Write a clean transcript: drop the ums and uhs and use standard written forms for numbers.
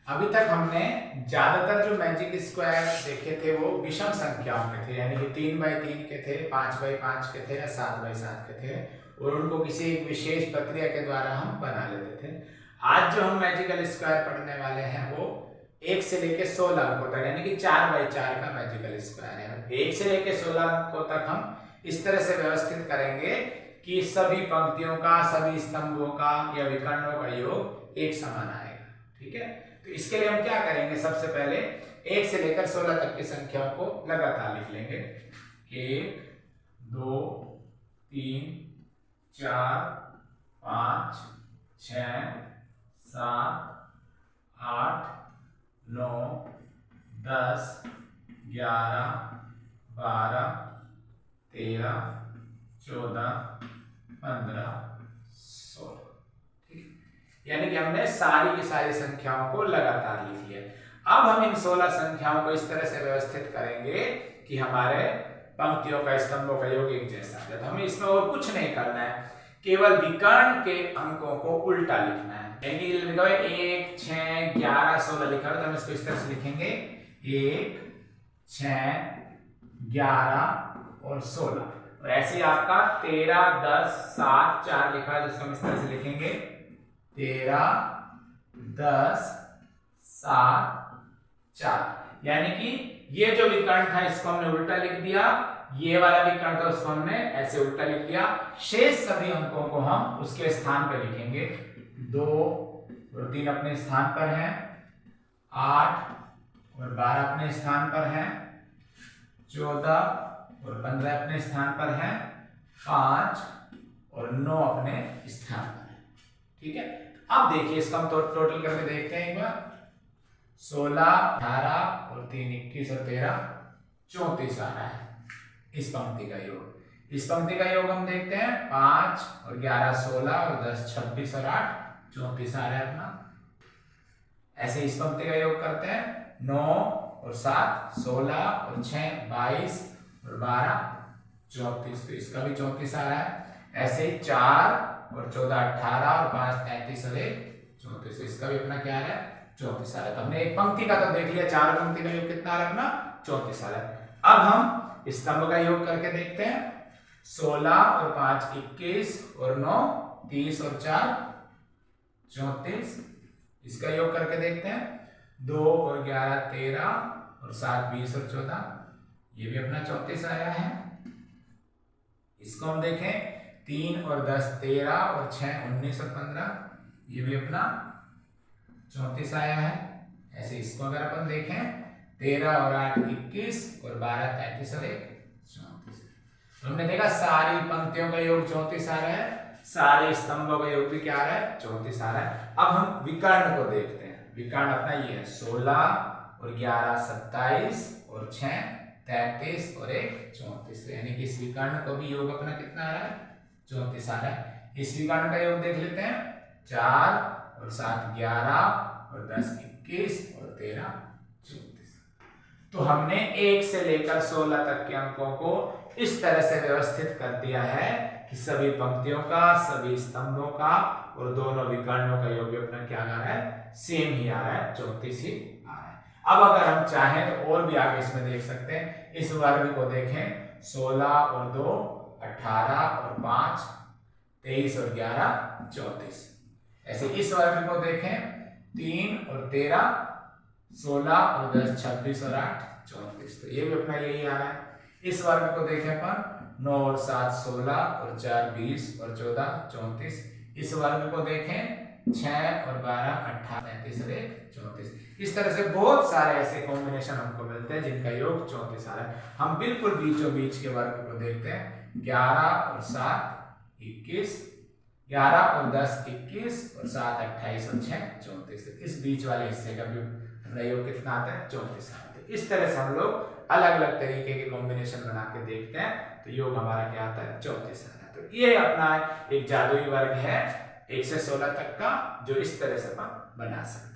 अभी तक हमने ज्यादातर जो मैजिक स्क्वायर देखे थे वो विषम संख्याओं के थे, यानी कि 3x3 के थे, 5x5 के थे या 7x7 के थे, और उनको किसी एक विशेष प्रक्रिया के द्वारा हम बना लेते थे। आज जो हम मैजिकल स्क्वायर पढ़ने वाले हैं वो 1 से लेके 16 अंकों तक, यानी कि 4x4 का मैजिकल स्क्वायर है। 1 से लेके 16 अंकों तक हम इस तरह से व्यवस्थित करेंगे कि सभी पंक्तियों का, सभी स्तंभों का या विकर्णों का योग एक समान आएगा। ठीक है, तो इसके लिए हम क्या करेंगे, सबसे पहले 1 से लेकर 16 तक की संख्याओं को लगातार लिख लेंगे। 1 2 3 4 5 6 7 8 9 10 11 12 13 14 15 16। यानी कि हमने सारी की सारी संख्याओं को लगातार लिख लिया। अब हम इन 16 संख्याओं को इस तरह से व्यवस्थित करेंगे कि हमारे पंक्तियों का, स्तंभों का योग एक जैसा है। तो हमें इसमें और कुछ नहीं करना है, केवल विकर्ण के अंकों को उल्टा लिखना है। यानी लिखा हुआ 1 6 11 16 लिखा हुआ, तो हम इसको इस तरह से लिखेंगे 1 6 11 और 16। और ऐसे आपका 13 10 7 4 लिखा है, जिसको हम इस तरह से लिखेंगे 13 10 7 4। यानी कि ये जो विकर्ण था इसको हमने उल्टा लिख दिया, ये वाला विकर्ण था उसको हमने ऐसे उल्टा लिख दिया। शेष सभी अंकों को हम उसके स्थान पर लिखेंगे। 2 और 3 अपने स्थान पर हैं, 8 और 12 अपने स्थान पर हैं, 14 और 15 अपने स्थान पर हैं, 5 और 9 अपने स्थान पर है। ठीक है, अब देखिए इसका हम टोटल करके देखते हैं एक बार। 16 18 और 3 21 और 13 34 आ रहा है इस पंक्ति का योग। इस पंक्ति का योग हम देखते हैं 5 और 11 16 और 10 26 और 8 34 आ रहा है अपना। ऐसे इस पंक्ति का योग करते हैं 9 और 7 16 और 6 22 और 12 34, तो इसका भी 34 आ रहा है। ऐसे ही 4 और 14 18 और 5 33 और 1 34, इसका भी अपना क्या आ रहा है 34 आ रहा है। तो हमने एक पंक्ति का तो देख लिया, 4 पंक्ति का योग कितना आ रहा है अपना 34 आ रहा है। अब हम स्तंभ का योग करके देखते हैं। 16 और 5 21 और 9 30 और 4 34, इसका योग करके देखते हैं। 2 और 11 13 और 7 20 और 14, ये भी अपना 34 आया है। इसको हम देखें 3 और 10 13 और 6 19 और 15, ये भी अपना 34 आया है। ऐसे इसको अगर अपन देखें 13 और 8 21 और 12 33 और 1 34, तो हमने देखा सारी पंक्तियों का योग 34 आ रहा है, सारे स्तंभों का योग भी क्या आ रहा है 34 आ रहा है। अब हम विकर्ण को देखते हैं। विकर्ण अपना ये है 16 और 11 27 और 6 33 और 1 34, यानी कि इस विकर्ण को भी योग अपना कितना आ रहा है 34 आ रहा है। इस विकर्ण का योग देख लेते हैं 4 और 7 11 और 10 21 और 13 34। तो हमने 1 से लेकर 16 तक के अंकों को इस तरह से व्यवस्थित कर दिया है कि सभी पंक्तियों का, सभी स्तंभों का और दोनों विकर्णों का योग अपना क्या आ रहा है सेम ही आ रहा है 34 ही आ रहा है। अब अगर हम चाहें तो और भी आगे इसमें देख सकते हैं। इस वर्ग को देखें 16 और 2 18 और 5 23 और 11 34। ऐसे इस वर्ग को देखें 3 और 13 16 और 10 26 और 8 34, तो ये भी अपना यही आ रहा है। इस वर्ग को देखें अपन 9 और 7 16 और 4 20 और 14 34। इस वर्ग को देखें 6 और 12 18 33 और 1 34। इस तरह से बहुत सारे ऐसे कॉम्बिनेशन हमको मिलते हैं जिनका योग 34 आ रहा है। हम बिल्कुल बीचों बीच के वर्ग को देखते हैं 11 और 7 21, 11 और 10 21 और 7 28 और 6 34। इस बीच वाले हिस्से का भी अपना योग कितना आता है 34 आता है। इस तरह से हम लोग अलग अलग तरीके के कॉम्बिनेशन बना के देखते हैं, तो योग हमारा क्या आता है 34 आता है। तो ये अपना एक जादुई वर्ग है 1 से 16 तक का, जो इस तरह से अपन बना सकते हैं।